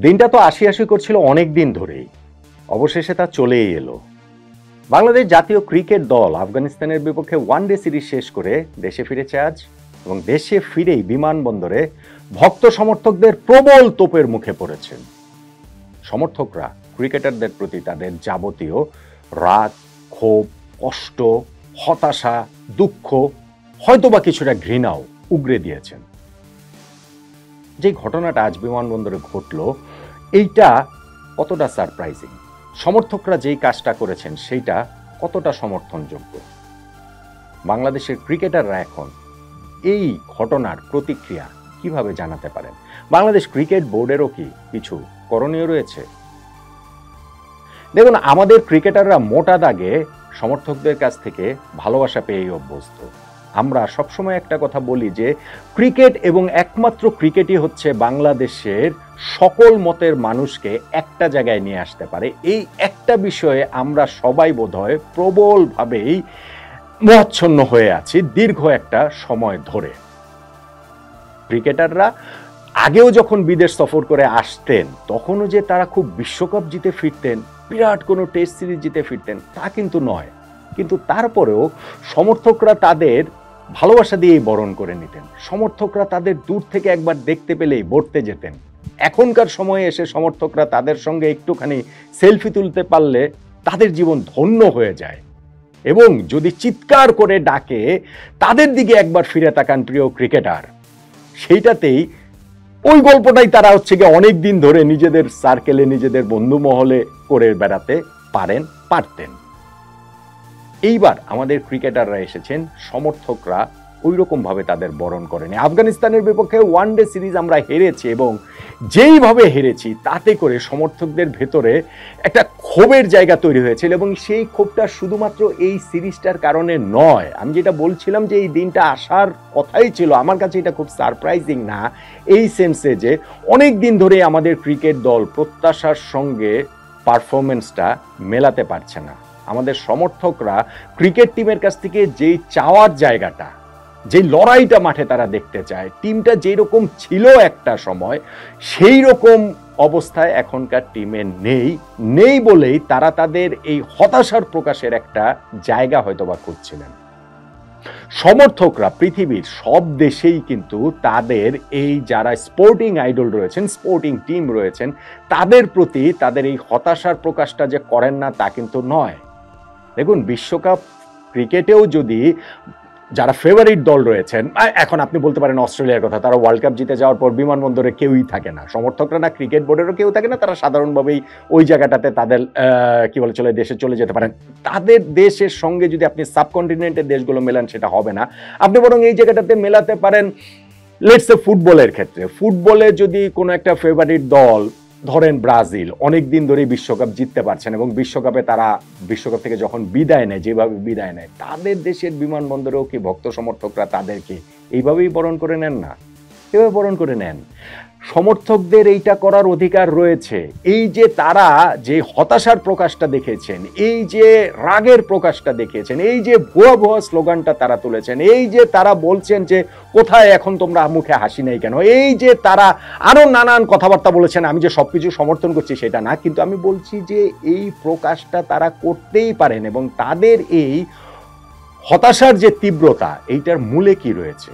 দিনটা তো আশি আশি করছিল অনেক দিন ধরেই, অবশেষে তা চলেই এলো। বাংলাদেশ জাতীয় ক্রিকেট দল আফগানিস্তানের বিপক্ষে ওয়ানডে সিরিজ শেষ করে দেশে ফিরেছে আজ, এবং দেশে ফিরেই বিমানবন্দরে ভক্ত সমর্থকদের প্রবল তোপের মুখে পড়েছেন। সমর্থকরা ক্রিকেটারদের প্রতি তাদের যাবতীয় রাগ, ক্ষোভ, কষ্ট, হতাশা, দুঃখ, হয়তোবা কিছুটা ঘৃণাও উগরে দিয়েছেন। যে ঘটনাটা আজ বিমানবন্দরে ঘটল, এইটা কতটা সারপ্রাইজিং, সমর্থকরা যেই কাজটা করেছেন সেইটা কতটা সমর্থনযোগ্য। বাংলাদেশের ক্রিকেটাররা এখন এই ঘটনার প্রতিক্রিয়া কিভাবে জানাতে পারেন? বাংলাদেশ ক্রিকেট বোর্ডেরও কি কিছু করণীয় রয়েছে? দেখুন, আমাদের ক্রিকেটাররা মোটা দাগে সমর্থকদের কাছ থেকে ভালোবাসা পেয়েই অভ্যস্ত। আমরা সবসময় একটা কথা বলি যে ক্রিকেট এবং একমাত্র ক্রিকেটই হচ্ছে বাংলাদেশের সকল মতের মানুষকে একটা জায়গায় নিয়ে আসতে পারে। এই একটা বিষয়ে আমরা সবাই বোধহয় প্রবলভাবেই মোহাচ্ছন্ন হয়ে আছি দীর্ঘ একটা সময় ধরে। ক্রিকেটাররা আগেও যখন বিদেশ সফর করে আসতেন, তখনও যে তারা খুব বিশ্বকাপ জিতে ফিরতেন, বিরাট কোনো টেস্ট সিরিজ জিতে ফিরতেন, তা কিন্তু নয়। কিন্তু তারপরেও সমর্থকরা তাদের ভালোবাসা দিয়েই বরণ করে নিতেন। সমর্থকরা তাদের দূর থেকে একবার দেখতে পেলেই বর্তে যেতেন। এখনকার সময়ে এসে সমর্থকরা তাদের সঙ্গে একটুখানি সেলফি তুলতে পারলে তাদের জীবন ধন্য হয়ে যায়, এবং যদি চিৎকার করে ডাকে তাদের দিকে একবার ফিরে তাকান প্রিয় ক্রিকেটার, সেইটাতেই ওই গল্পটাই তারা হচ্ছে গিয়ে অনেক দিন ধরে নিজেদের সার্কেলে, নিজেদের বন্ধু মহলে করে বেড়াতে পারতেন। এইবার আমাদের ক্রিকেটাররা এসেছেন, সমর্থকরা ওই রকম ভাবে তাদের বরণ করেনি। আফগানিস্তানের বিপক্ষে ওয়ানডে সিরিজ আমরা হেরেছি, এবং যেইভাবে হেরেছি তাতে করে সমর্থকদের ভেতরে একটা ক্ষোভের জায়গা তৈরি হয়েছিল, এবং সেই ক্ষোভটা শুধুমাত্র এই সিরিজটার কারণে নয়। আমি যেটা বলছিলাম যে এই দিনটা আসার কথাই ছিল, আমার কাছে এটা খুব সারপ্রাইজিং না এই সেন্সে যে অনেক দিন ধরে আমাদের ক্রিকেট দল প্রত্যাশার সঙ্গে পারফরমেন্সটা মেলাতে পারছে না। আমাদের সমর্থকরা ক্রিকেট টিমের কাছ থেকে যেই চাওয়ার জায়গাটা, যে লড়াইটা মাঠে তারা দেখতে চায়, টিমটা যেরকম ছিল একটা সময়, সেই রকম অবস্থায় এখনকার টিমে নেই বলেই তারা তাদের এই হতাশার প্রকাশের একটা জায়গা হয়তোবা খুঁজছিলেন। সমর্থকরা পৃথিবীর সব দেশেই কিন্তু তাদের এই যারা স্পোর্টিং আইডল রয়েছেন, স্পোর্টিং টিম রয়েছেন, তাদের প্রতি তাদের এই হতাশার প্রকাশটা যে করেন না তা কিন্তু নয়। দেখুন, বিশ্বকাপ ক্রিকেটেও যদি যারা ফেভারিট দল রয়েছেন, এখন আপনি বলতে পারেন অস্ট্রেলিয়ার কথা, তারা ওয়ার্ল্ড কাপ জিতে যাওয়ার পর বিমানবন্দরে কেউই থাকে না, সমর্থকরা না, ক্রিকেট বোর্ডেরও কেউ থাকে না, তারা সাধারণভাবেই ওই জায়গাটাতে তাদের দেশে চলে যেতে পারেন। তাদের দেশের সঙ্গে যদি আপনি সাবকন্টিনেন্টের দেশগুলো মেলান, সেটা হবে না। আপনি বরং এই জায়গাটাতে মেলাতে পারেন লেটস সে ফুটবলের ক্ষেত্রে। ফুটবলে যদি কোনো একটা ফেভারিট দল, ধরেন ব্রাজিল, অনেক দিন ধরেই বিশ্বকাপ জিততে পারছেন, এবং বিশ্বকাপে তারা বিশ্বকাপ থেকে যখন বিদায় নেয়, যেভাবে বিদায় নেয়, তাদের দেশের বিমানবন্দরেও কি ভক্ত সমর্থকরা তাদেরকে এইভাবেই বরণ করে নেন না? এভাবে বরণ করে নেন। সমর্থকদের এইটা করার অধিকার রয়েছে। এই যে তারা যে হতাশার প্রকাশটা দেখেছেন, এই যে রাগের প্রকাশটা দেখেছেন, এই যে ভুয়া ভুয়া স্লোগানটা তারা তুলেছেন, এই যে তারা বলছেন যে কোথায় এখন তোমরা মুখে হাসি নেই কেন, এই যে তারা আরো নানান কথাবার্তা বলেছেন, আমি যে সবকিছু সমর্থন করছি সেটা না, কিন্তু আমি বলছি যে এই প্রকাশটা তারা করতেই পারেন, এবং তাদের এই হতাশার যে তীব্রতা, এইটার মূলে কি রয়েছে?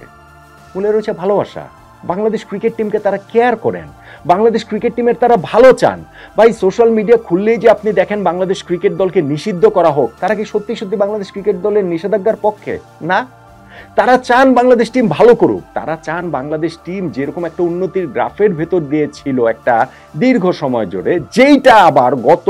মূলে রয়েছে ভালোবাসা। বাংলাদেশ ক্রিকেট টিমকে তারা কেয়ার করেন, বাংলাদেশ ক্রিকেট টিমের তারা ভালো চান। ভাই, সোশ্যাল মিডিয়া খুললেই যে আপনি দেখেন বাংলাদেশ ক্রিকেট দলকে নিষিদ্ধ করা হোক, তারা কি সত্যি সত্যি বাংলাদেশ ক্রিকেট দলের নিষেধাজ্ঞার পক্ষে? না, তারা চান বাংলাদেশ টিম ভালো করুক। তারা চান বাংলাদেশ টিম যেরকম একটা উন্নতির গ্রাফের ভেতর দিয়ে ছিল একটা দীর্ঘ সময় জুড়ে, যেইটা আবার গত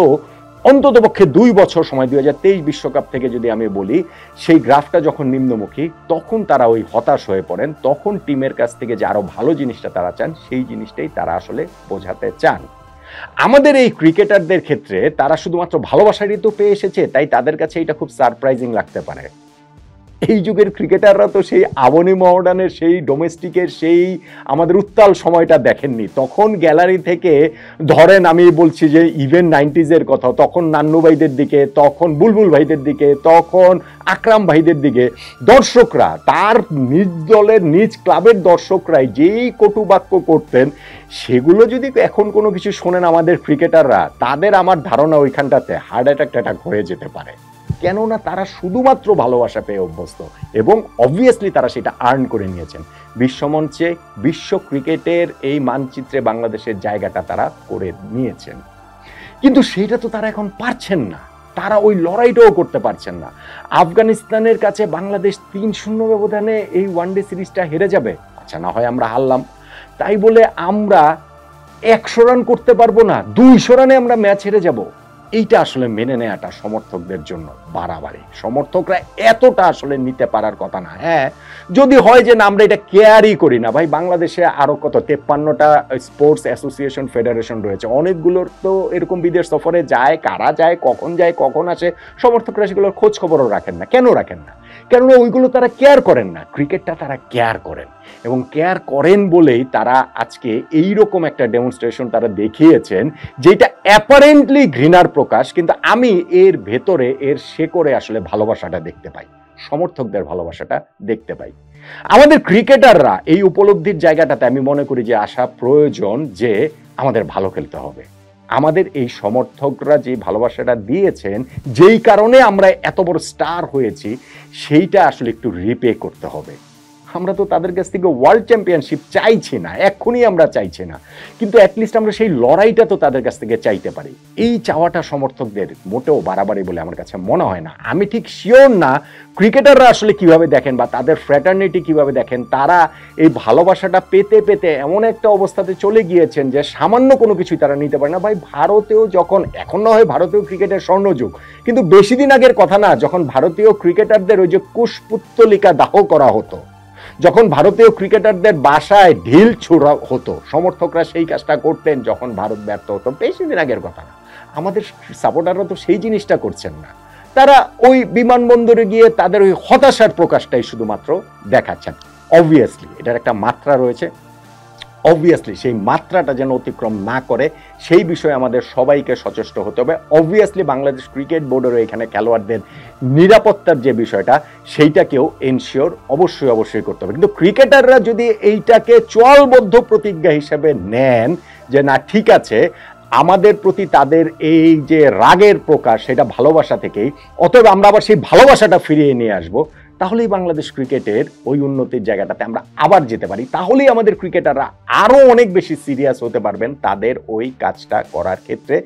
অন্ততপক্ষে 2 বছর সময়, 2023 বিশ্বকাপ থেকে যদি আমি বলি, সেই গ্রাফটা যখন নিম্নমুখী, তখন তারা ওই হতাশ হয়ে পড়েন। তখন টিমের কাছ থেকে যে আরো ভালো জিনিসটা তারা চান, সেই জিনিসটাই তারা আসলে বোঝাতে চান। আমাদের এই ক্রিকেটারদের ক্ষেত্রে তারা শুধুমাত্র ভালোবাসারই তো পেয়ে এসেছে, তাই তাদের কাছে এটা খুব সারপ্রাইজিং লাগতে পারে। এই যুগের ক্রিকেটাররা তো সেই আবনি মহডানের, সেই ডোমেস্টিকের, সেই আমাদের উত্তাল সময়টা দেখেননি। তখন গ্যালারি থেকে ধরেন, আমি বলছি যে ইভেন 90s কথা, তখন নান্নু ভাইদের দিকে, তখন বুলবুল ভাইদের দিকে, তখন আকরাম ভাইদের দিকে দর্শকরা, তার নিজ দলের নিজ ক্লাবের দর্শকরাই যেই কটু বাক্য করতেন, সেগুলো যদি এখন কোনো কিছু শোনেন আমাদের ক্রিকেটাররা, তাদের আমার ধারণা ওইখানটাতে হার্ট অ্যাটাক হয়ে যেতে পারে। কেননা তারা শুধুমাত্র ভালোবাসা পেয়ে অভ্যস্ত এবং অবভিয়াসলি তারা সেটা আর্ন করে নিয়েছেন। বিশ্বমঞ্চে, বিশ্ব ক্রিকেটের এই মানচিত্রে বাংলাদেশের জায়গাটা তারা করে নিয়েছেন, কিন্তু সেটা তো তারা এখন পারছেন না। তারা ওই লড়াইটাও করতে পারছেন না। আফগানিস্তানের কাছে বাংলাদেশ 3-0 ব্যবধানে এই ওয়ানডে সিরিজটা হেরে যাবে, আচ্ছা না হয় আমরা হারলাম, তাই বলে আমরা 100 রান করতে পারবো না, 200 রানে আমরা ম্যাচ হেরে যাব, এইটা আসলে মেনে নেওয়াটা সমর্থকদের জন্য বাড়াবাড়ি। সমর্থকরা এতটা আসলে নিতে পারার কথা না। হ্যাঁ, যদি হয় যে না আমরা এটা কেয়ারই করি না, ভাই বাংলাদেশে আরো কত 53টা স্পোর্টস অ্যাসোসিয়েশন ফেডারেশন রয়েছে, অনেকগুলোর তো এরকম বিদেশ সফরে যায়, কারা যায়, কখন আসে, সমর্থকরা সেগুলোর খোঁজ খবরও রাখেন না। কেন রাখেন না? কেননা ওইগুলো তারা কেয়ার করেন না, ক্রিকেটটা তারা কেয়ার করেন, এবং কেয়ার করেন বলেই তারা আজকে এইরকম একটা ডেমনস্ট্রেশন তারা দেখিয়েছেন, যেটা অ্যাপারেন্টলি ঘৃণার প্রকাশ, কিন্তু আমি এর ভেতরে, এর শেকড়ে আসলে ভালোবাসাটা দেখতে পাই, সমর্থকদের ভালোবাসাটা দেখতে পাই। আমাদের ক্রিকেটাররা এই উপলব্ধির জায়গাটাতে আমি মনে করি যে আসা প্রয়োজন, যে আমাদের ভালো খেলতে হবে। আমাদের এই সমর্থকরা যে ভালোবাসাটা দিয়েছেন, যেই কারণে আমরা এত বড় স্টার হয়েছি, সেইটা আসলে একটু রিপে করতে হবে। আমরা তো তাদের কাছ থেকে ওয়ার্ল্ড চ্যাম্পিয়নশিপ চাইছি না, এক্ষুনি আমরা চাইছি না, কিন্তু অ্যাটলিস্ট আমরা সেই লড়াইটা তো তাদের কাছ থেকে চাইতে পারি। এই চাওয়াটা সমর্থকদের মোটেও বাড়াবাড়ি বলে আমার কাছে মনে হয় না। আমি ঠিক শিওর না ক্রিকেটাররা আসলে কিভাবে দেখেন বা তাদের ফ্র্যাটার্নিটি কিভাবে দেখেন। তারা এই ভালোবাসাটা পেতে পেতে এমন একটা অবস্থাতে চলে গিয়েছেন যে সামান্য কোনো কিছুই তারা নিতে পারে না। ভাই ভারতেও যখন, এখন না হয় ভারতীয় ক্রিকেটের স্বর্ণযুগ, কিন্তু বেশি দিন আগের কথা না, যখন ভারতীয় ক্রিকেটারদের ওই যে কুশপুত্তলিকা দাহ করা হতো, যখন ভারতীয় ক্রিকেটারদের বাসায় ঢিল ছোড়া হতো, সমর্থকরা সেই কাজটা করতেন যখন ভারত ব্যর্থ হতো। বেশি দিন আগের কথা না। আমাদের সাপোর্টাররা তো সেই জিনিসটা করছেন না। তারা ওই বিমানবন্দরে গিয়ে তাদের ওই হতাশার প্রকাশটাই শুধুমাত্র দেখাচ্ছেন। অবভিয়াসলি এটার একটা মাত্রা রয়েছে, অবভিয়াসলি সেই মাত্রাটা যেন অতিক্রম না করে, সেই বিষয়ে আমাদের সবাইকে সচেষ্ট হতে হবে। অবভিয়াসলি বাংলাদেশ ক্রিকেট বোর্ডেরও এখানে খেলোয়াড়দের নিরাপত্তার যে বিষয়টা, সেইটাকেও এনশিওর অবশ্যই করতে হবে। কিন্তু ক্রিকেটাররা যদি এইটাকে চলবদ্ধ প্রতিজ্ঞা হিসেবে নেন যে না ঠিক আছে, আমাদের প্রতি তাদের এই যে রাগের প্রকাশ, সেটা ভালোবাসা থেকেই, অতএব আমরা আবার সেই ভালোবাসাটা ফিরিয়ে নিয়ে আসবো, তাহলেই বাংলাদেশ ক্রিকেটের ওই উন্নতির জায়গাটাতে আমরা আবার যেতে পারি। তাহলেই আমাদের ক্রিকেটাররা আরো অনেক বেশি সিরিয়াস হতে পারবেন তাদের ওই কাজটা করার ক্ষেত্রে,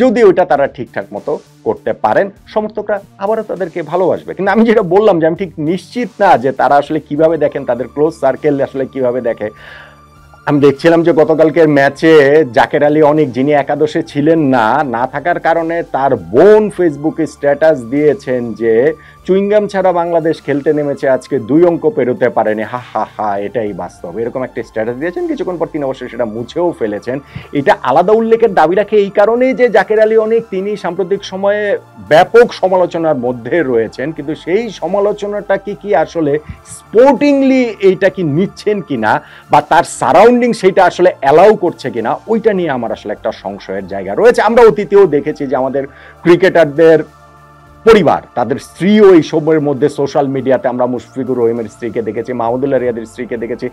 যদি ওইটা তারা ঠিকঠাক মতো করতে পারেন। সমর্থকরা আবারও তাদেরকে ভালোবাসবে। কিন্তু আমি যেটা বললাম যে আমি ঠিক নিশ্চিত না যে তারা আসলে কিভাবে দেখেন, তাদের ক্লোজ সার্কেল আসলে কিভাবে দেখে। আমি দেখছিলাম যে গতকালকের ম্যাচে জাকের আলী অনেক, যিনি একাদশে ছিলেন না থাকার কারণে তার বোন ফেসবুকে স্ট্যাটাস দিয়েছেন যে চুইংগাম ছাড়া বাংলাদেশ খেলতে নেমেছে, আজকে 2 অঙ্ক পেরোতে পারেনি, হা হা হা, এটাই বাস্তব, এরকম একটা স্ট্যাটাস দিয়েছেন। কিছুক্ষণ পর তিনি অবশ্যই সেটা মুছেও ফেলেছেন। এটা আলাদা উল্লেখের দাবি রাখে এই কারণেই যে জাকের আলী অনেক, তিনি সাম্প্রতিক সময়ে ব্যাপক সমালোচনার মধ্যে রয়েছেন, কিন্তু সেই সমালোচনাটা কি আসলে স্পোর্টিংলি এইটা কি নিচ্ছেন কিনা, বা তার সারাউন্ডিং সেইটা আসলে অ্যালাউ করছে কিনা, ওইটা নিয়ে আমার আসলে একটা সংশয়ের জায়গা রয়েছে। আমরা অতীতেও দেখেছি যে আমাদের ক্রিকেটারদের পরিবার, তাদের স্ত্রীও এই সময়ের মধ্যে সোশ্যাল মিডিয়াতে, আমরা মুশফিকুর রহিমের স্ত্রীকে দেখেছি, মাহমুদুল্লাহ রিয়াদের স্ত্রীকে দেখেছি,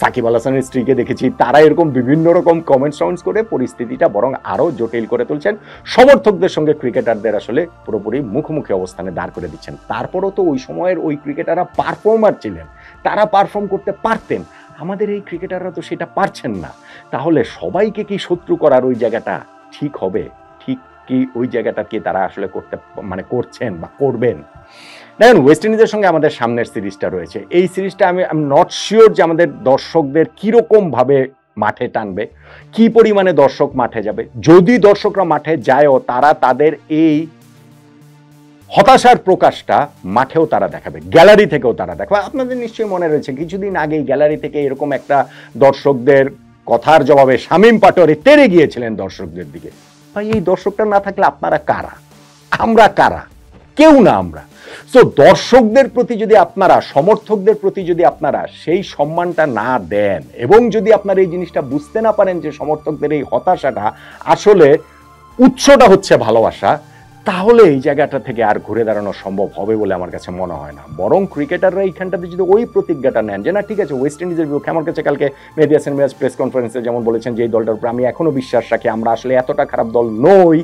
সাকিব আল হাসানের স্ত্রীকে দেখেছি, তারা এরকম বিভিন্ন রকম কমেন্টস করে পরিস্থিতিটা বরং আরো জটিল করে তুলছেন। সমর্থকদের সঙ্গে ক্রিকেটারদের আসলে পুরোপুরি মুখোমুখি অবস্থানে দাঁড় করে দিচ্ছেন। তারপরও তো ওই সময়ের ওই ক্রিকেটাররা পারফর্মার ছিলেন, তারা পারফর্ম করতে পারতেন। আমাদের এই ক্রিকেটাররা তো সেটা পারছেন না। তাহলে সবাইকে কি শত্রু করার ওই জায়গাটা ঠিক হবে? ঠিক কি ওই জায়গাটাকে তারা আসলে করছেন বা করবেন? দেখেন, ওয়েস্ট ইন্ডিজের সঙ্গে আমাদের সামনের সিরিজটা রয়েছে। এই সিরিজটা আমি নট শিওর যে আমাদের দর্শকদের কিরকম ভাবে মাঠে টানবে, কি পরিমাণে দর্শক মাঠে যাবে। যদি দর্শকরা মাঠে যায়ও, তারা তাদের এই হতাশার প্রকাশটা মাঠেও তারা দেখাবে, গ্যালারি থেকেও তারা দেখাবে। আপনাদের নিশ্চয়ই মনে রয়েছে কিছুদিন আগেই গ্যালারি থেকে এরকম একটা দর্শকদের কথার জবাবে শামীম পাটোয়ারি তেড়ে গিয়েছিলেন দর্শকদের দিকে। ভাই, এই দর্শকটা না থাকলে আপনারা কারা, আমরা কারা? কেউ না আমরা। সো দর্শকদের প্রতি যদি আপনারা, সমর্থকদের প্রতি যদি আপনারা সেই সম্মানটা না দেন এবং যদি আপনারা এই জিনিসটা বুঝতে না পারেন যে সমর্থকদের এই হতাশাটা আসলে উৎসটা হচ্ছে ভালোবাসা, তাহলে এই জায়গাটা থেকে আর ঘুরে দাঁড়ানো সম্ভব হবে বলে আমার কাছে মনে হয় না। বরং ক্রিকেটাররা এইখানটাতে যদি ওই প্রতিজ্ঞাটা নেন যে না ঠিক আছে, ওয়েস্ট ইন্ডিজের বিপক্ষে আমার কাছে কালকে মেহেদী হাসান মিরাজ প্রেস কনফারেন্সে যেমন বলেছেন যে এই দলটার উপর আমি এখনো বিশ্বাস রাখি, আমরা আসলে এতটা খারাপ দল নই।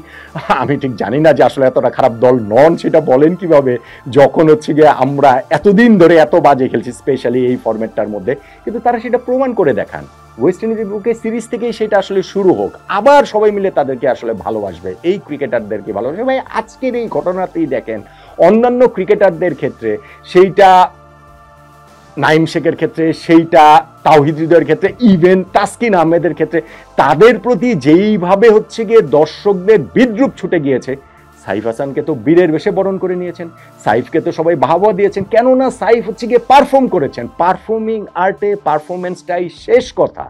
আমি ঠিক জানি না যে আসলে এতটা খারাপ দল নন সেটা বলেন কিভাবে, যখন হচ্ছে গিয়ে আমরা এতদিন ধরে এত বাজে খেলছি, স্পেশালি এই ফরম্যাটটার মধ্যে। কিন্তু তারা সেটা প্রমাণ করে দেখান। ওয়েস্ট ইন্ডিজের বিপক্ষে সিরিজ থেকেই সেটা আসলে শুরু হোক, আবার সবাই মিলে তাদেরকে আসলে ভালোবাসবে, এই ক্রিকেটারদেরকে ভালোবাসবে। ভাই আজকের এই ঘটনাতেই দেখেন অন্যান্য ক্রিকেটারদের ক্ষেত্রে, সেইটা নাইম শেখের ক্ষেত্রে, সেইটা তাওহিদ হৃদয়ের ক্ষেত্রে, ইভেন তাসকিন আহমেদের ক্ষেত্রে, তাদের প্রতি যেইভাবে হচ্ছে গিয়ে দর্শকদের বিদ্রুপ ছুটে গিয়েছে, সাইফ হাসানকে তো বীরের বেশে বরণ করে নিয়েছেন, সাইফকে তো সবাই বাহবা দিয়েছেন। কেননা সাইফ হচ্ছে গিয়ে পারফর্ম করেছেন, পারফর্মিং আর্টে পারফরমেন্সটাই শেষ কথা,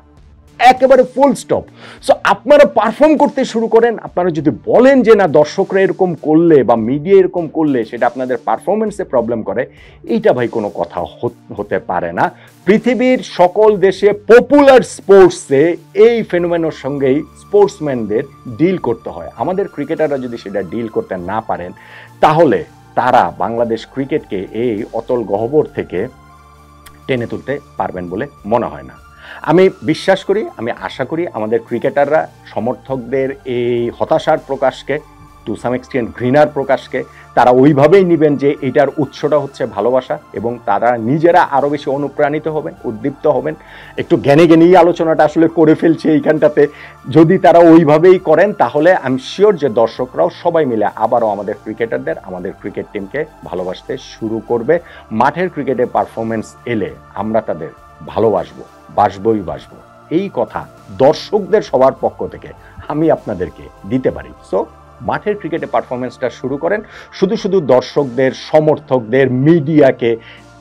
একেবারে ফুল স্টপ। সো আপনারা পারফর্ম করতে শুরু করেন। আপনারা যদি বলেন যে না দর্শকরা এরকম করলে বা মিডিয়া এরকম করলে সেটা আপনাদের পারফরমেন্সে প্রবলেম করে, এইটা ভাই কোনো কথা হতে পারে না। পৃথিবীর সকল দেশে পপুলার স্পোর্টসে এই ফেনোমেনের সঙ্গেই স্পোর্টসম্যানদের ডিল করতে হয়। আমাদের ক্রিকেটাররা যদি সেটা ডিল করতে না পারেন, তাহলে তারা বাংলাদেশ ক্রিকেটকে এই অতল গহ্বর থেকে টেনে তুলতে পারবেন বলে মনে হয় না। আমি বিশ্বাস করি, আমি আশা করি আমাদের ক্রিকেটাররা সমর্থকদের এই হতাশার প্রকাশকে, টু সাম এক্সটেন্ট ঘৃণার প্রকাশকে, তারা ওইভাবেই নেবেন যে এটার উৎসটা হচ্ছে ভালোবাসা, এবং তারা নিজেরা আরও বেশি অনুপ্রাণিত হবেন, উদ্দীপ্ত হবেন। একটু জ্ঞানে জ্ঞানেই আলোচনাটা আসলে করে ফেলছে এইখানটাতে। যদি তারা ওইভাবেই করেন তাহলে আমি শিওর যে দর্শকরাও সবাই মিলে আবারও আমাদের ক্রিকেটারদের, আমাদের ক্রিকেট টিমকে ভালোবাসতে শুরু করবে। মাঠের ক্রিকেটে পারফরমেন্স এলে আমরা তাদের ভালোবাসবো, বাসবো, এই কথা দর্শকদের সবার পক্ষ থেকে আমি আপনাদেরকে দিতে পারি। সো মাঠের ক্রিকেটে পারফরমেন্সটা শুরু করেন, শুধু দর্শকদের, সমর্থকদের, মিডিয়াকে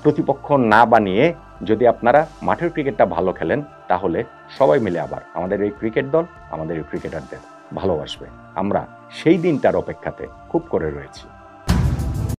প্রতিপক্ষ না বানিয়ে যদি আপনারা মাঠের ক্রিকেটটা ভালো খেলেন, তাহলে সবাই মিলে আবার আমাদের এই ক্রিকেট দল, আমাদের এই ক্রিকেটারদের ভালোবাসবে। আমরা সেই দিনটার অপেক্ষাতে খুব করে রয়েছি।